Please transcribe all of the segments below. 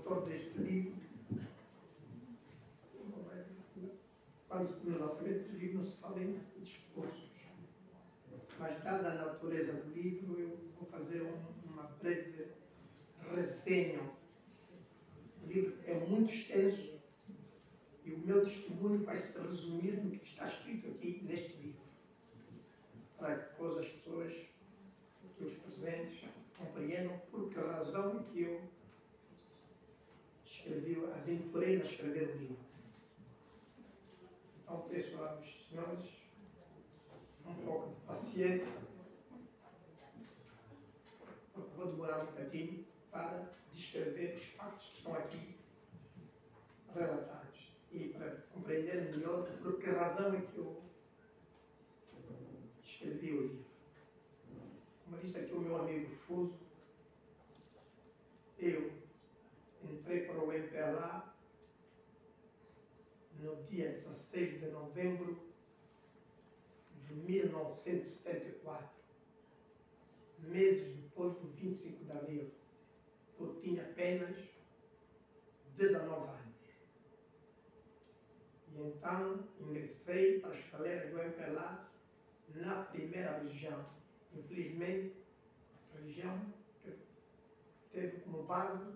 autor deste livro, no lançamento do livro não se fazem discursos, mas dada a natureza do livro, eu vou fazer uma breve resenha. O livro é muito extenso e o meu testemunho vai se resumir no que está escrito aqui neste livro, para que depois as pessoas, que os presentes, compreendam por que razão que eu aventurei a escrever o livro. Então peço aos senhores um pouco de paciência, porque vou demorar um bocadinho para descrever os factos que estão aqui relatados e para compreender melhor por que razão é que eu escrevi o livro. Como disse aqui o meu amigo Fuso, eu entrei para o MPLA no dia 16 de novembro de 1974, meses depois do 25 de abril. Eu tinha apenas 19 anos. E então ingressei para as fileiras do MPLA na primeira região. Infelizmente, a região que teve como base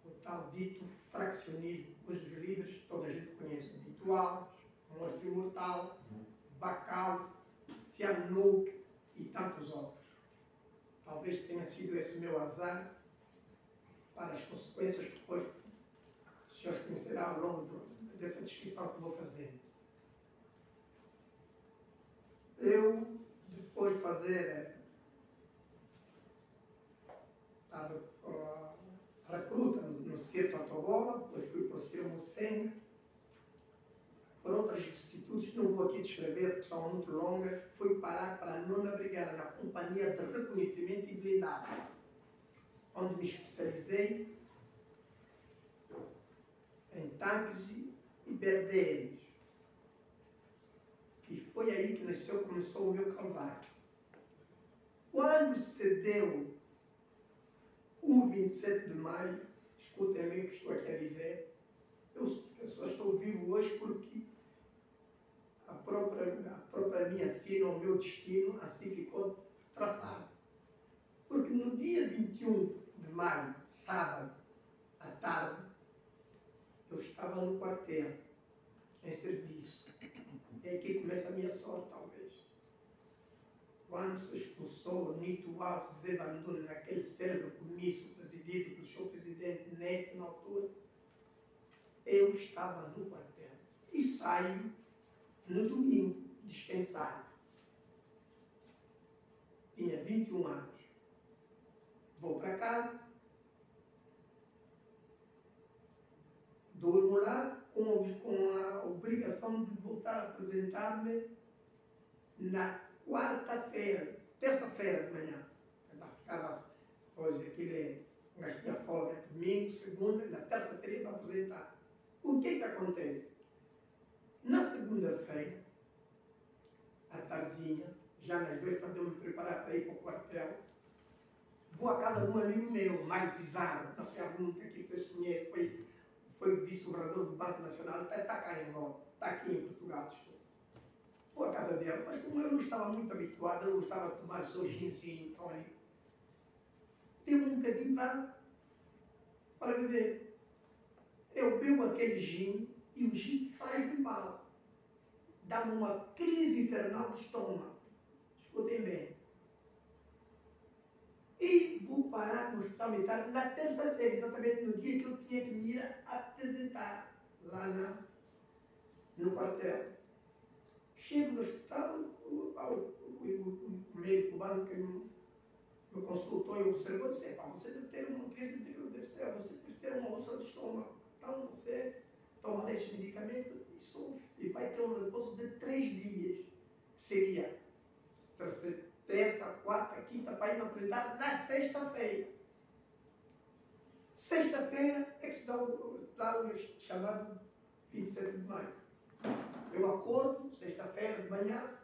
o tal dito fraccionismo, cujos líderes toda a gente conhece: Dito Alves, Monstro Imortal, Bacalhau, Sihanouk e tantos outros. Talvez tenha sido esse meu azar para as consequências que depois os senhores conhecerão ao longo dessa descrição que vou fazer. Eu, depois de fazer a recruta no Certo Atobola, depois fui para o Cerro Mocenga, por outras vicissitudes que não vou aqui descrever porque são muito longas, fui parar para a 9ª Brigada na Companhia de Reconhecimento e Blindagem, onde me especializei em tanques e berdeiros. E foi aí que começou o meu calvário. Quando se deu o 27 de maio, escutem bem o que estou aqui a dizer, eu só estou vivo hoje porque a própria minha sina, o meu destino, assim ficou traçado. Porque no dia 21 de maio, sábado, à tarde, eu estava no quartel, em serviço. É aqui que começa a minha sorte, talvez. Quando se expulsou o Nito Alves Zé Vanduna naquele célebre comício presidido pelo seu presidente Neto, na altura, eu estava no quartel. E saio no domingo, dispensado. Tinha 21 anos. Vou para casa, durmo lá com a obrigação de voltar a apresentar-me na quarta-feira, terça-feira de manhã. Ficava, pois aquilo um gajo tinha folga, domingo, segunda, na terça-feira ia apresentar. O que acontece? Na segunda-feira, à tardinha, já nas 2 para eu me preparar para ir para o quartel, vou à casa de um amigo meu, Mário Pizarro, não sei algum aqui que vocês conhecem, foi vice-governador do Banco Nacional, está cá em Angola, está aqui em Portugal, desculpa. Fui à casa dele, mas como eu não estava muito habituado, eu gostava de tomar só ginzinho, então ali, deu um bocadinho para beber. Eu bebo aquele gin e o gin faz-me mal. Dá-me uma crise infernal de estômago. Escutem bem. E vou parar no hospital militar na terça-feira, exatamente no dia que eu tinha que me ir apresentar lá no quartel. Chego no hospital, o médico cubano que me consultou e observou, disse: você deve ter uma crise, você deve ter uma úlcera de estômago. Então você toma esse medicamento e vai ter um repouso de 3 dias, que seria terça, quarta, quinta, para ir me apresentar na sexta-feira. Sexta-feira é que se dá o chamado 27 de maio. Eu acordo, sexta-feira de manhã,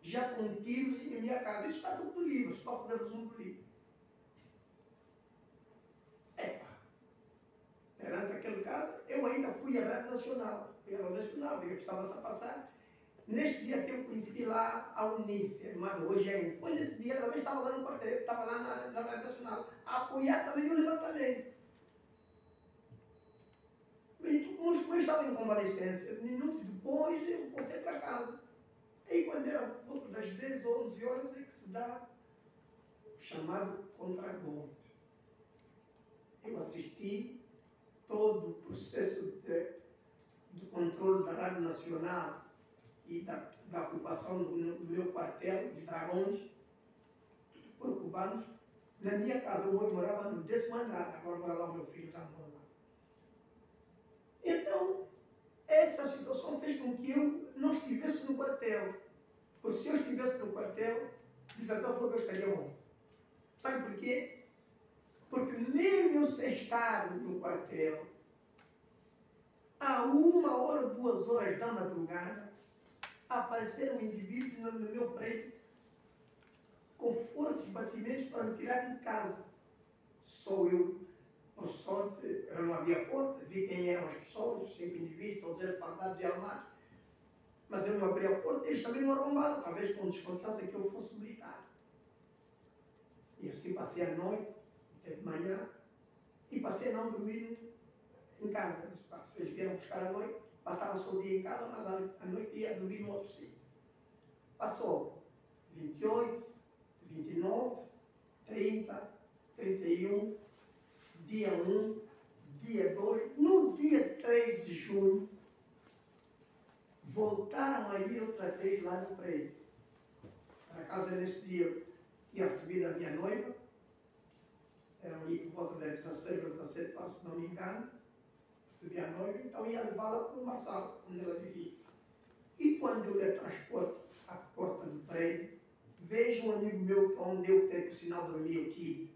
já com tiros em minha casa. Isso está tudo no livro, estou a fazer resumo do livro. Epa, fui à Rádio Nacional. Fui à Rádio Nacional, vi o que estava a passar. Neste dia que eu conheci lá a Unice, a irmã do Rogério. Foi nesse dia, ela também estava lá no quartel, estava lá na Rádio Nacional, a apoiar também o levantamento. E como eu estava em convalescência, minutos depois eu voltei para casa. Aí quando era por volta das 10 ou 11 horas é que se dá o chamado contra-golpe. Eu assisti todo o processo do controle da Rádio Nacional e da ocupação do meu quartel de Dragões por cubanos. Na minha casa, eu morava no 10º andar, agora mora lá o meu filho, já mora lá. Então, essa situação fez com que eu não estivesse no quartel. Porque se eu estivesse no quartel, de certa forma eu estaria morto. Sabe por quê? Porque mesmo eu sem estar no quartel, a 1 hora, 2 horas da madrugada, apareceram indivíduos no meu prédio com fortes batimentos para me tirar de casa. Só eu, por sorte, eu não abri a porta, vi quem eram as pessoas, os 5 indivíduos, todos eles fardados e armados. Mas eu não abri a porta, eles também me arrombaram, talvez com desconfiança que eu fosse militar. E assim passei a noite, até de manhã, e passei a não dormir em casa. Disse, vocês vieram buscar a noite, passava só o dia em casa, mas à noite ia dormir no outro sítio. Passou 28, 29, 30, 31, dia 1, dia 2, no dia 3 de junho, voltaram a ir outra vez lá no prédio. Para casa nesse dia, ia receber a minha noiva, eram aí por volta das 16 ou 17 horas, se não me engano, recebi a noiva, então ia levá-la para uma sala onde ela vivia. E quando eu lhe transporto à porta do prédio, vejo um amigo meu onde eu, por sinal, dormia aqui,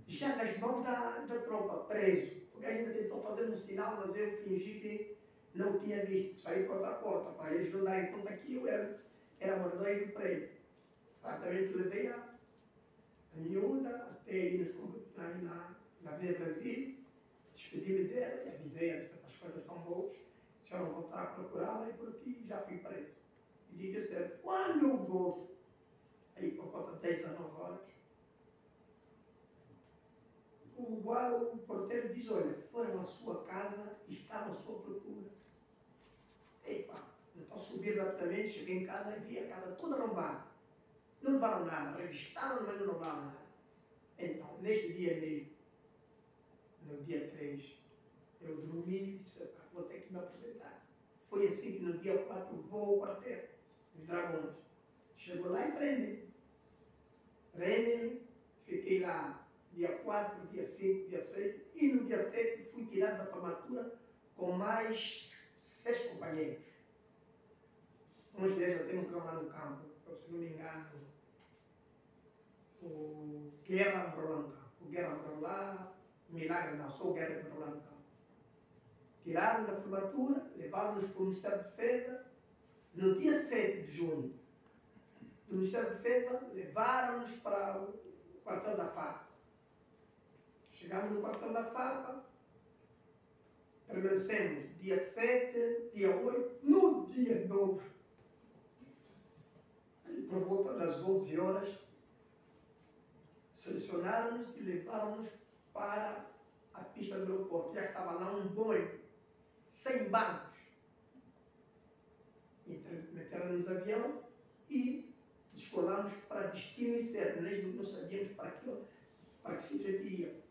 já nas mãos da tropa, preso. O gajo ainda tentou fazer um sinal, mas eu fingi que não tinha visto, saí para outra porta, para eles não darem conta que eu era mordomo do prédio. Rapidamente levei a miúda até ir na Avenida Brasil, despedi-me dela e avisei-a, disse que as coisas estão boas, se eu não voltar a procurá-la, é porque já fui preso. E diga certo, quando eu volto, aí por volta de 10 a 9 horas, o porteiro diz, olha, foram à sua casa e estavam à sua procura. Epa, então subi rapidamente, cheguei em casa e vi a casa toda arrombada. Não levaram nada, revistaram, mas não roubaram nada. Então, neste dia mesmo, no dia 3, eu dormi e disse, vou ter que me apresentar. Foi assim que no dia 4 vou ao quartel dos Dragões. Chego lá e prendem-me. Prendem-me, fiquei lá dia 4, dia 5, dia 6, e no dia 7 fui tirado da formatura com mais 6 companheiros. Uns deles eu tenho lá no campo, se não me engano, o Guerra morou lá no campo. O Guerra morou lá, Milagre não, só o Guerra morou lá no campo. Tiraram da formatura, levaram-nos para o Ministério da Defesa. No dia 7 de junho, do Ministério da Defesa, levaram-nos para o quartel da FARC. Chegamos no quartel da FARC, permanecemos dia 7, dia 8, no dia 9, por volta das 11 horas, selecionaram-nos e levaram-nos para a pista do aeroporto. Já estava lá um Boeing, 100 bancos. Meteram-nos no avião e descolamos para destino incerto. Nós não sabíamos para que sítio ia.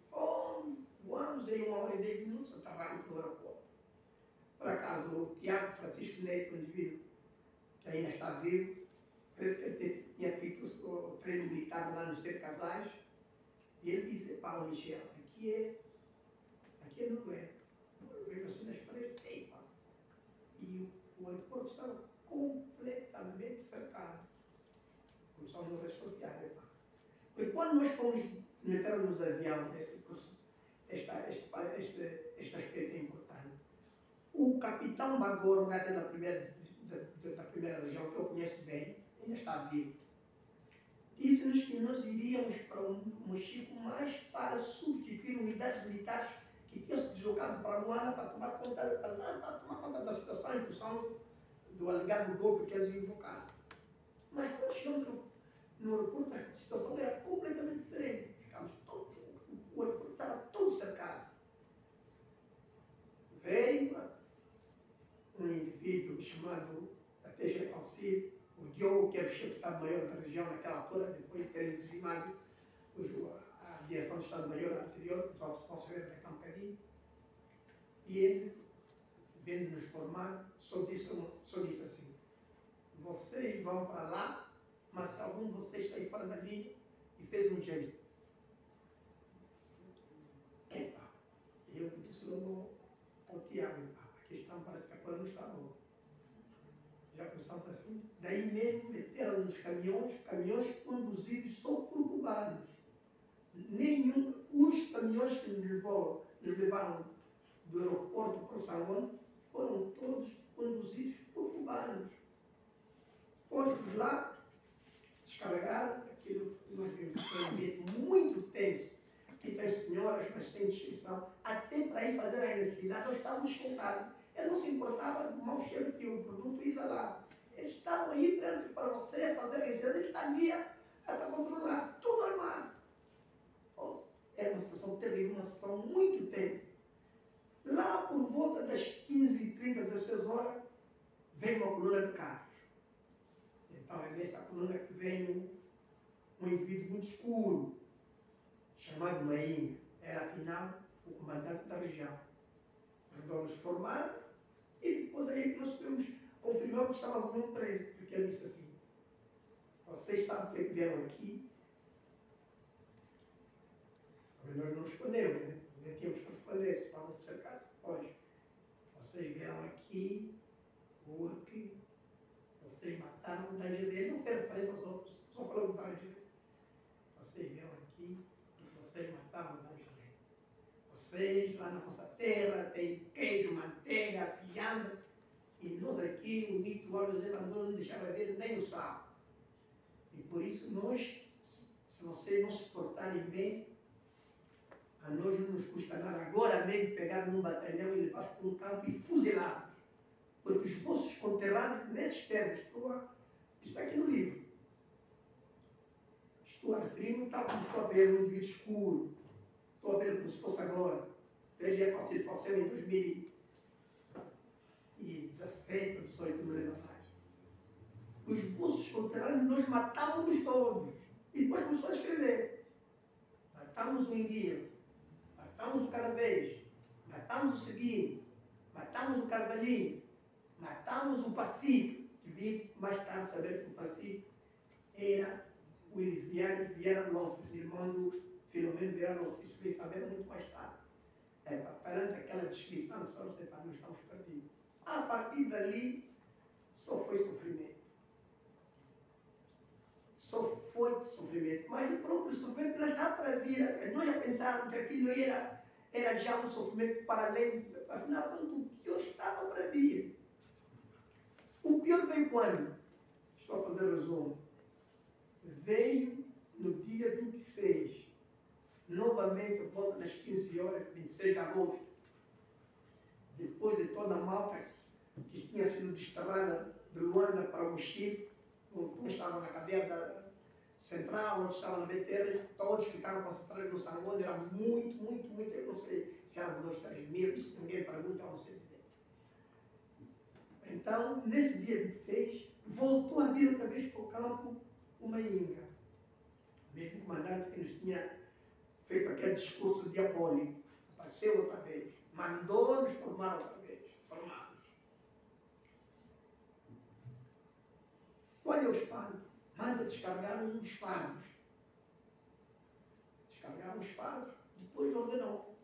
Voamos aí 1h10 aterramos no aeroporto. Por acaso, o Tiago Francisco Neto, um indivíduo que ainda está vivo, parece que ele tinha feito o treino militar lá nos Cercasais, e ele disse, pá, Michel, aqui é Noruega. Eu vejo assim nas frestas, pá. E o aeroporto estava completamente cercado. Começamos a desconfiar, pá. Porque quando nós fomos meter nos aviões, este aspecto é importante. O capitão Bagoro, um gato da primeira região, que eu conheço bem, ainda está vivo, disse-nos que nós iríamos para um Mochico mais para substituir unidades militares que tinham se deslocado para Luanda para tomar conta da situação em função do alegado golpe que eles invocaram. Mas quando chegamos no aeroporto, a situação era completamente diferente. Ficamos todos, o aeroporto estava todo cercado. Veio um indivíduo chamado, até já falecido, o Diogo, que era o chefe de Estado-Maior da região naquela altura, depois de terem dizimado a direção do Estado-Maior anterior, os oficiais da Campedinho, e ele, vendo nos formar, só disse assim: vocês vão para lá, mas se algum de vocês sair fora da linha, e fez um gesto. Epa, eu disse logo ao Tiago: a questão parece que a coisa não está boa. Já começamos assim. Daí mesmo meteram nos caminhões conduzidos só por cubanos. Os caminhões que nos levaram do aeroporto para o Salão foram todos conduzidos por cubanos. Postos lá, descarregaram, aquilo nós vimos um ambiente muito tenso. Aqui tem senhoras, mas sem descrição, até para ir fazer a necessidade, nós estávamos escondados. Ele não se importava do mau cheiro que o produto exalava. Eles estavam aí prontos para você fazer a necessidade, ele está ali a controlar, tudo armado. Era uma situação terrível, uma situação muito tensa. Lá por volta das 15h30, 16 horas, vem uma coluna de carros. Então é nessa coluna que vem um indivíduo muito escuro, chamado Mainha. Era afinal o comandante da região. Mandou-nos formar e depois aí nós confirmamos que estava com um preso, porque ele disse assim: vocês sabem porque vieram aqui? Nós não respondemos, né? Nem tínhamos que responder, se estávamos cercados. Hoje, vocês vieram aqui porque vocês mataram o Tangerê. Ele não fez referência aos outros, só falou do Tangerê. Vocês vieram aqui porque vocês mataram o Tangerê. Vocês, lá na vossa terra, tem queijo, manteiga, fiambre. E nós aqui, o Nito Alves não deixava ver nem o sal. E por isso nós, se vocês não se portarem bem, a nós não nos custa nada agora mesmo pegar num batalhão e levar para um campo e fuzilá-los. Porque os vossos conterrâneos, nesses termos, isso está aqui no livro. Estou a referir-me tal como estou a ver um indivíduo escuro. Estou a ver como se fosse agora. Ele já é faleceu em 2017 ou 2018, não me lembro mais. Os vossos conterrâneos, nós matávamos todos. E depois começou a escrever. Matamos o Enguia. Matamos o Caravês, matamos o Seguinho, matamos o Carvalhinho, matamos o Pacifico, que vim mais tarde saber que o Pacifico era o Elisiano Vieira Lopes, irmão do Filomeno Vieira Lopes. Isso veio saber muito mais tarde. Perante aquela descrição, só nós estamos perdidos. A partir dali, só foi sofrimento. Só foi sofrimento, mas o próprio sofrimento não está para vir. Nós já pensávamos que aquilo era já um sofrimento para além, afinal, quando o pior estava para vir. O pior veio quando? Estou a fazer resumo. Veio no dia 26, novamente por volta das 15 horas, 26 de agosto, depois de toda a malta que tinha sido desterrada de Luanda para o Chile. Um estava na cadeia central, outro estava na BTR, todos ficaram concentrados no Sangonde, era muito, eu não sei se eram 2, 3 mil, isso ninguém pergunta, eu não sei dizer. Então, nesse dia 26, voltou a vir outra vez para o campo uma Inga, o mesmo comandante que nos tinha feito aquele discurso diabólico, apareceu outra vez, mandou-nos formar outra vez, formamos. Olha o espanto, manda descarregar uns fardos. Descarregaram os fardos, depois ordenou.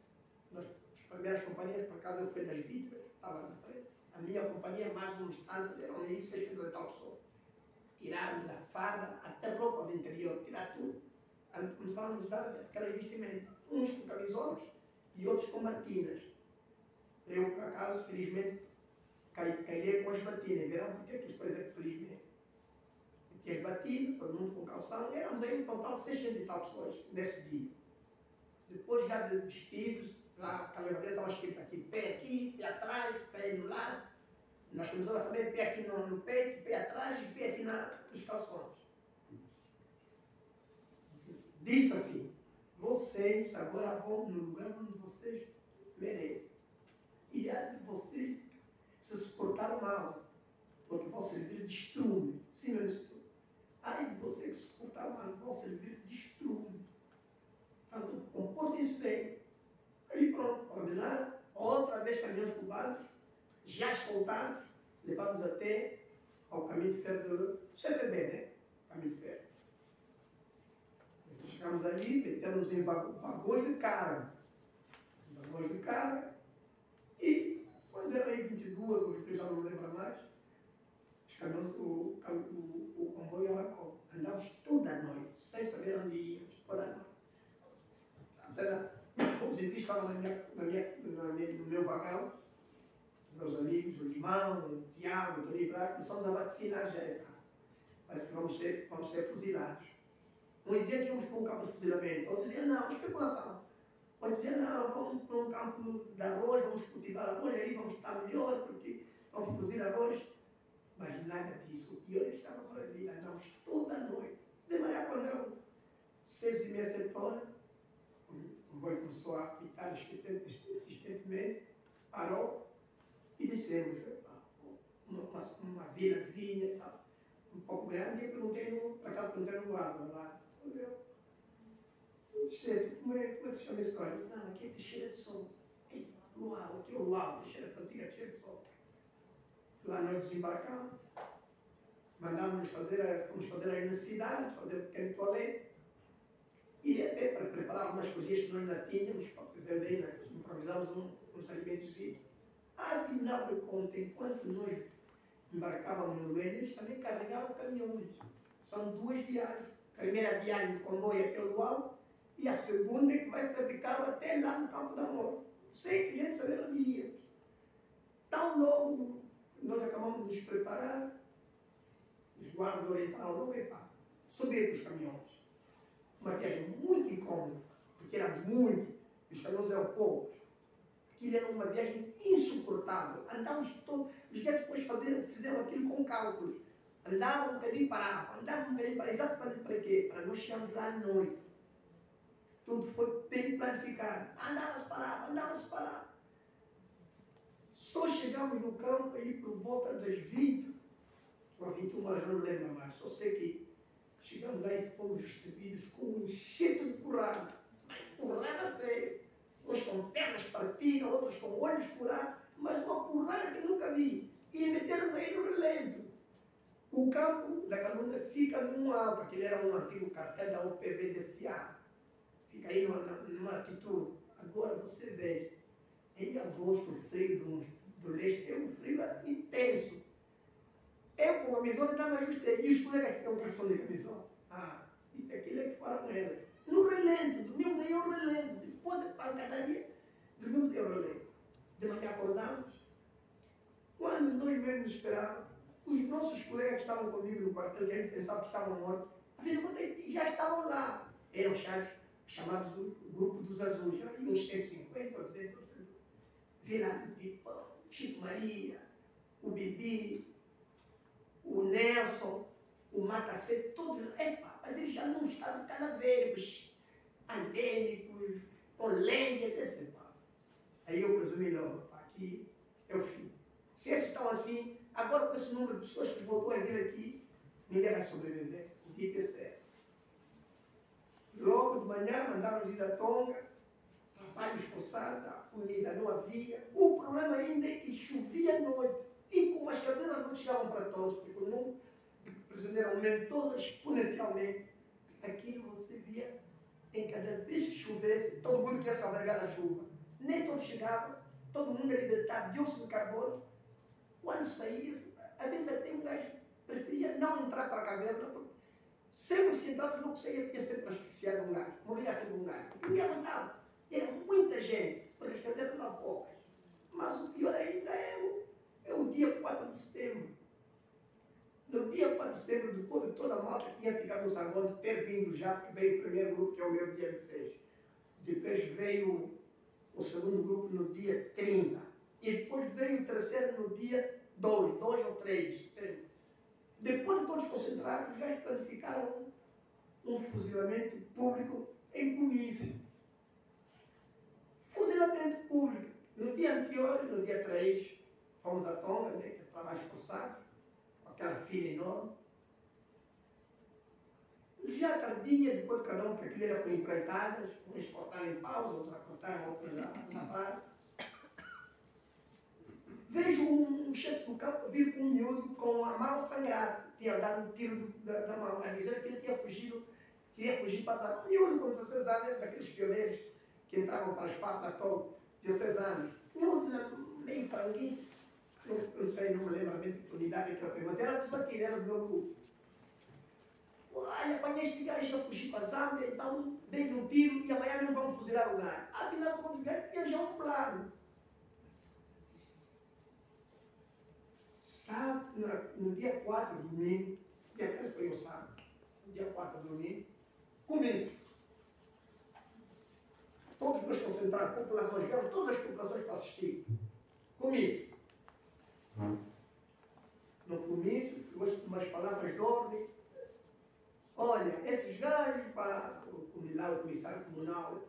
Nas primeiras companhias, por acaso eu fui das vítimas, estava na frente. A minha companhia, mais uns tantos, eram 1.600 e tal pessoas. Tiraram da farda até roupas interiores, tiraram tudo. Começaram a nos dar aquelas vestimentas, uns com camisolas e outros com batinas. Eu, por acaso, felizmente, caí com as batinas. Verão porque é que isto é que felizmente? Tinha batido, todo mundo com calção, éramos aí um total de 600 e tal pessoas nesse dia. Depois já de vestidos, Lá, a levadeira estava escrito aqui, pé atrás, pé no lado. Nas camisolas também, pé aqui no peito, pé atrás e pé aqui nos calções. Diz assim, vocês agora vão no lugar onde vocês merecem. E há de vocês se suportar mal, porque vão servir de estrume. Sim, meu Senhor. Ai de você que suportar mal, vão servir de estrume. Portanto, comportem-se bem. Aí pronto, ordenaram, outra vez caminhões cubanos, já escoltados, levamos até ao caminho de ferro de CFB, né? Caminho de ferro. Então, chegamos ali, metemos em vagões de carga. Vagões de carga. E quando era aí 22 ou 23, já não me lembro mais, os caminhões, o comboio arrancou. Andávamos toda a noite, sem saber onde íamos, toda a noite. Os indígenas estavam no meu vagão, meus amigos, o Limão, o Tiago, o Tony Braga, começamos a vacinar já. Parece que vamos ser fuzilados. Uns diziam que íamos para um campo de fuzilamento, outros diziam não, especulação. Outros diziam não, vamos para um campo de arroz, vamos cultivar arroz, aí vamos estar melhor, porque vamos produzir arroz. Mas nada disso, o pior é que estava para vir, andamos toda a noite. De manhã, quando eram 6h30, 7 horas, o comboio começou a apitar insistentemente, parou e descemos. Uma vilazinha, tal, um pouco grande, e perguntei para cá, perguntei no guarda lá. Chefe, como é que se chama esse óleo? Não, aqui é Teixeira de Souza. Luau, aqui é o Luau, Teixeira de Souza. Lá nós desembarcamos, fomos fazer as necessidades, fazer um pequeno toalete, e até para preparar algumas coisinhas que nós não tínhamos, para fazer aí, nós improvisamos uns alimentos. Afinal de contas, enquanto nós embarcávamos no Luene, eles também carregavam caminhões. São 2 viagens. A primeira viagem de comboio até o Luau, e a segunda que vai ser de carro até lá no Campo da Morte. Sem que a gente saber onde íamos. Tão logo nós acabamos de nos preparar, os guardas orientaram logo, subir para os caminhões. Uma viagem muito incômoda, porque éramos muitos, e os caminhões eram poucos. Aquilo era uma viagem insuportável. Andávamos todos, os dias depois fizeram aquilo com cálculos. Andavam um bocadinho, paravam, exatamente para quê? Para nós chegarmos lá à noite. Tudo foi bem planificado. Andava-se, parava. Só chegamos no campo aí por volta das 20 ou 21 horas, não lembro mais. Só sei que chegamos lá e fomos recebidos com um enxerto de porrada. Mas porrada séria. Uns com pernas partidas, outros com olhos furados, mas uma porrada que nunca vi. E meteram-nos aí no relento. O campo da Calunda fica num alto, aquele era um antigo cartel da UPV-DCA. Fica aí numa altitude. Agora você vê, em agosto, o frio do leste é um frio intenso. Eu com a camisola não me ajustei. E os colegas que têm condição de camisola? Isso aquilo é que falaram com ela. No relento, dormimos aí ao relento. Depois de pancadaria, dormimos aí ao relento. De manhã acordamos. Quando nós mesmos esperávamos, os nossos colegas que estavam comigo no quartel, que a gente pensava que estavam mortos, afinal já estavam lá. Eram chamados o grupo dos azuis, já aí uns 150 ou 200. Vila Pipão, Chico Maria, o Bibi, o Nelson, o Matacê, todos, mas eles já não estavam cadavéricos, anêmicos, com lêndia, etc. Aí eu presumi logo, aqui é o fim. Se esses estão assim, agora com esse número de pessoas que voltou a vir aqui, ninguém vai sobreviver, o dito é certo. Logo de manhã mandaram-nos ir a Tonga, trabalho esforçado, a comida não havia. O problema ainda é que chovia à noite. E como as caseiras não chegavam para todos, porque o número de prisioneiros aumentou exponencialmente, aquilo você via, em cada vez que chovesse, todo mundo queria se albergar na chuva. Nem todos chegavam, todo mundo é libertado, dióxido de carbono. Quando saía, às vezes até um gajo preferia não entrar para a caserna, porque sempre que se entrasse, logo saía, tinha sempre asfixiado um gajo, morria sempre um gajo. Ninguém aguentava. Era muita gente, porque as casernas eram poucas. Mas o pior ainda é o dia 4 de setembro. No dia 4 de setembro, depois de toda a malta que tinha ficado no saguão, de ter vindo já, porque veio o primeiro grupo, que é o meu dia 26. Depois veio o segundo grupo no dia 30. E depois veio o terceiro no dia 2 ou 3 de setembro. Depois de todos concentrados, os gajos planificaram um fuzilamento público em comício. Fuzilamento público. No dia anterior, no dia 3, fomos a Tonga, né, que é trabalho forçado, com aquela fila enorme. Já tardinha, depois de cada um, porque aquilo era por empreitadas, uns cortaram em pausa, outros a cortar, outros a lavar. Vejo um chefe do campo vir com um miúdo com a mão sangrada. Tinha dado um tiro da mão, a dizer que ele queria fugir para um miúdo com 16 anos, era daqueles pioneiros que entravam para as FAP na Togo, 16 anos. Miúdo meio franguinho, não sei, não me lembro bem de que unidade que eu mas era desbatido, era do meu grupo. Olha, apanhei este gajo a fugir para a Zâmbia, então dei-lhe um tiro e amanhã não vamos fuzilar o gajo. Afinal de contas, o gajo tinha já um plano. Sábado, no dia 4 de domingo, dia 3 foi o sábado, no dia 4 de domingo, começo. Todos nós concentrados, populações, vieram todas as populações para assistir. Comício. No comício, gosto de umas palavras de ordem. Olha, esses gajos, o comissário comunal,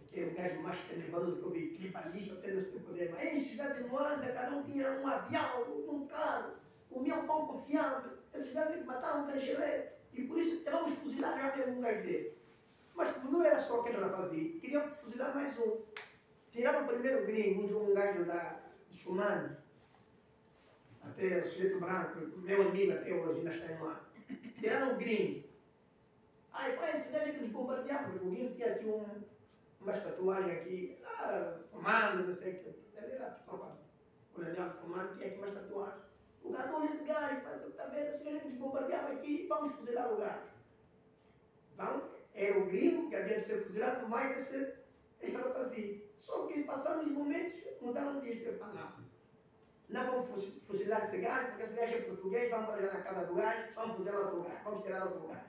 que é o gajo mais tenebroso que eu vi, tribalista, até não sei poder, mas esses gajos em Luanda, cada um tinha um avião, um carro, comiam pão com fiambre, esses gajos mataram um cangelé, e por isso vamos fuzilar já mesmo um gajo desse. Mas como não era só aquele rapazinho, queriam fuzilar mais um. Tiraram o primeiro gringo, um gajo dos comandos, até o sujeito branco, meu amigo até hoje, ainda está em lá. Tiraram o gringo. Ai, pai, esse gajo é que nos bombardeava, porque o gringo tinha aqui umas tatuagens aqui, comando, não sei o que. Ele era tropa colonial de comando, tinha aqui umas tatuagens. O gajo, olha esse gajo, está vendo? Esse gajo é que nos bombardeava aqui, vamos fuzilar o gajo. Então, era o gringo que havia de ser fuzilado, mais esse rapazinho. Só que passaram os momentos, mudaram de dizer para lá. Não vamos fuzilar esse gajo, porque esse gajo é português, vamos trabalhar na casa do gajo, vamos fuzilar outro gajo, vamos tirar outro gajo.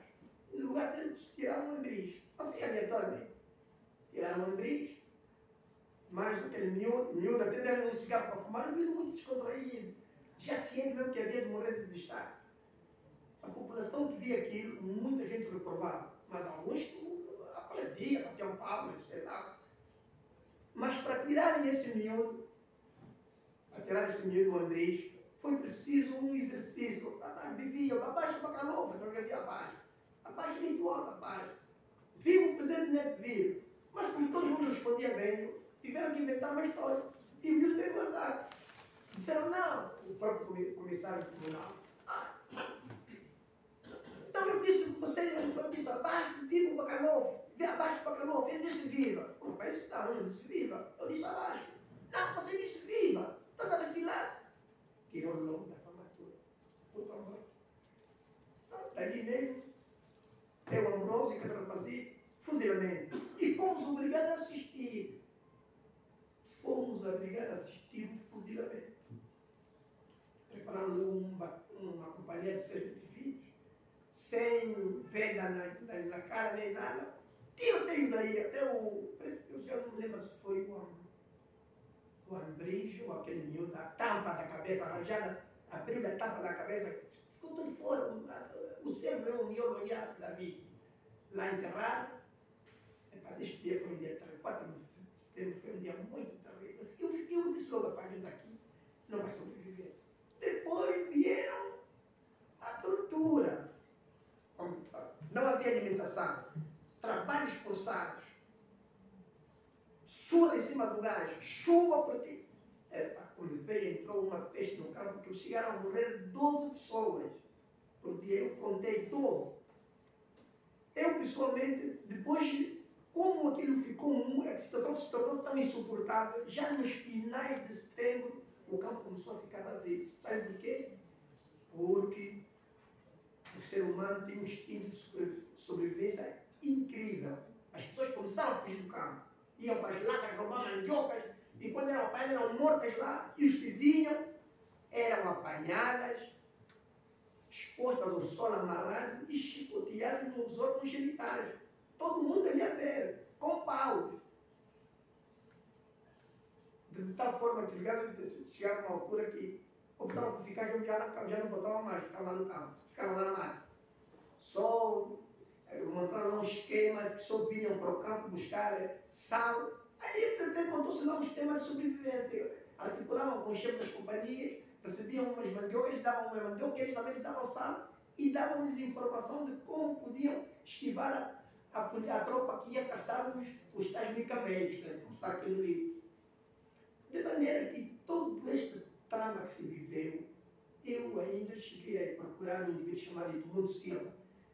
E no lugar deles, tiraram o Andris. Assim, aleatoriamente. Tiraram o Andris, mais aquele miúdo, até deram um cigarro para fumar, um miúdo muito descontraído, já ciente mesmo que havia de morrer de estar. A população que via aquilo, muita gente reprovava, mas alguns aplaudiam, batiam palmas, sei lá. Mas para tirarem esse miúdo, o Andrés, foi preciso um exercício. Vivia abaixo para Calova, não havia abaixo. Abaixo litoral, abaixo. Vivo o presidente Neto Vivo. Mas como todo mundo respondia bem, tiveram que inventar uma história. E o miúdo teve azar. Disseram não, o próprio comissário comunal. Então eu disse, quando disse abaixo, viva o Bacalhau, abaixo o Bacalhau, ele disse viva. O país não, eu disse viva. Eu disse abaixo. Não, você disse viva. Toda a refilar. Tirou o nome da formatura. Puta amor. Dali mesmo, eu, Ambrosio, aquele rapazinho, fuzilamento. E fomos obrigados a assistir. Fomos obrigados a assistir um fuzilamento. Preparando uma companhia de serviço de vídeo, sem venda na cara nem nada. Tiroteios aí, até eu já não me lembro se foi o Ambrígio, ou aquele miúdo, a tampa da cabeça arranjada, abriu a tampa da cabeça, ficou tudo fora. O cérebro é um miolo olhar da vista. Lá enterrado. Este dia foi um dia terrível. 4 de setembro foi um dia muito terrível. Eu disse logo para a gente aqui, não vai sobreviver. Depois vieram a tortura. Não havia alimentação. Trabalhos forçados. Surra em cima do gás. Chuva por ti. Quando veio, entrou uma peste no campo que chegaram a morrer 12 pessoas. Por dia eu contei 12. Eu, pessoalmente, depois, como aquilo ficou, a situação se tornou tão insuportável, já nos finais de setembro, o campo começou a ficar vazio. Sabe por quê? Porque o ser humano tem um instinto de sobrevivência incrível. As pessoas começaram a fugir do campo. Iam para as latas, roubavam mandiocas, e quando eram apanhadas, eram mortas lá, e os que vinham eram apanhadas, expostas ao sol amarrado e chicoteadas nos órgãos genitais. Todo mundo ali a ver, com paus. de tal forma que os gajos chegaram a uma altura que optaram por ficar já não voltavam mais, ficavam lá no campo, ficavam lá na mar. Só montaram um esquema que só vinham para o campo buscar sal. Aí até montou-se lá um sistema de sobrevivência. Articulavam com os chefes das companhias, recebiam umas mandiolas, davam uma mandioca, eles também davam sal e davam-lhes informação de como podiam esquivar a tropa que ia caçar os tais micaméis, né? Como está aqui no livro. De maneira que todo este trama que se viveu, eu ainda cheguei a procurar um indivíduo chamado Edmundo Silva,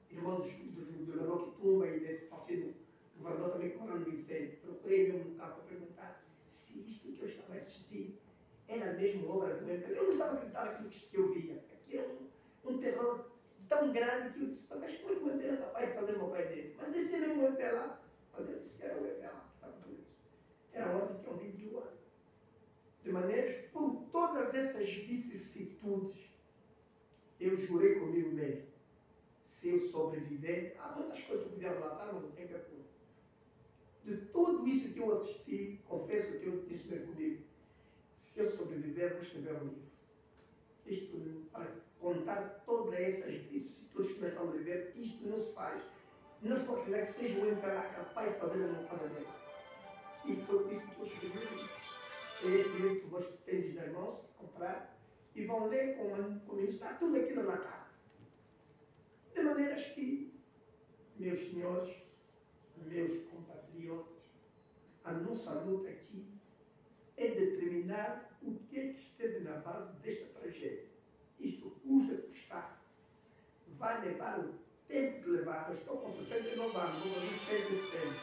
irmão do governador Quitumba e desse partido governador também que morou no Vicente. Procurei mesmo no campo para perguntar se isto que eu estava a assistir era mesmo obra do MPLA. Eu não estava acreditando naquilo que eu via. Aquilo era um terror tão grande que eu disse, mas como é que o MPLA é capaz de fazer uma coisa desse? Mas esse é mesmo o MPLA. Mas eu disse que era o MPLA que estava fazendo isso. Era a ordem que eu vi de um ano. De maneira que, por todas essas vicissitudes, eu jurei comigo mesmo, se eu sobreviver, há muitas coisas que eu podia relatar, mas o tempo é curto. De tudo isso que eu assisti, confesso que eu disse mesmo comigo, se eu sobreviver, vou escrever um livro. Isto, para contar todas essas vicissitudes que nós estamos a viver, isto não se faz. Não estou a acreditar que seja o MPLA capaz de fazer uma coisa dessa. E foi por isso que eu escrevi o livro. É este livro que vocês têm nas mãos, comprar, e vão ler como está tudo aqui relatado. De maneiras que, meus senhores, meus compatriotas, a nossa luta aqui é determinar o que é que esteve na base desta tragédia. Isto custa custar. Vai levar o tempo que levar. Eu estou com 69 anos, vou fazer esse tempo.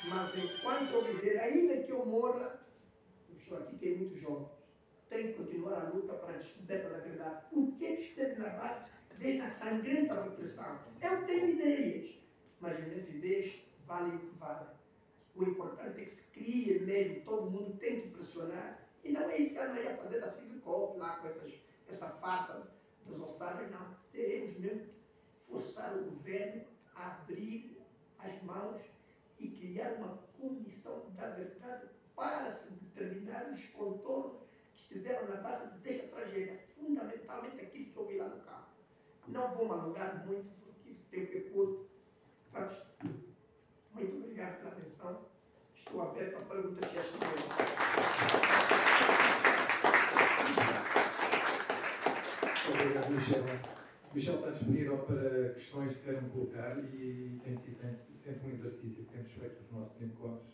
Mas enquanto eu viver, ainda que eu morra, aqui tem muitos jovens, tem que continuar a luta para a descoberta da verdade. O que é que esteve na base desta sangrenta repressão? Eu tenho ideias, mas as minhas ideias valem o que valem. O importante é que se crie mesmo, todo mundo tem que pressionar, e não é isso que a Ana ia fazer da Civicop lá com essa farsa das ossadas, não. Teremos mesmo que forçar o governo a abrir as mãos e criar uma comissão da verdade para se determinar os contornos que estiveram na base desta tragédia, fundamentalmente aquilo que eu vi lá no campo. Não vou me alongar muito, porque isso tem que é curto. Muito obrigado pela atenção. Estou aberto a perguntas se acham bem. Obrigado, Michel. Michel está disponível para questões que queiram colocar e tem sempre um exercício que temos feito nos nossos encontros.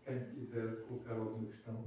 Quem quiser colocar alguma questão.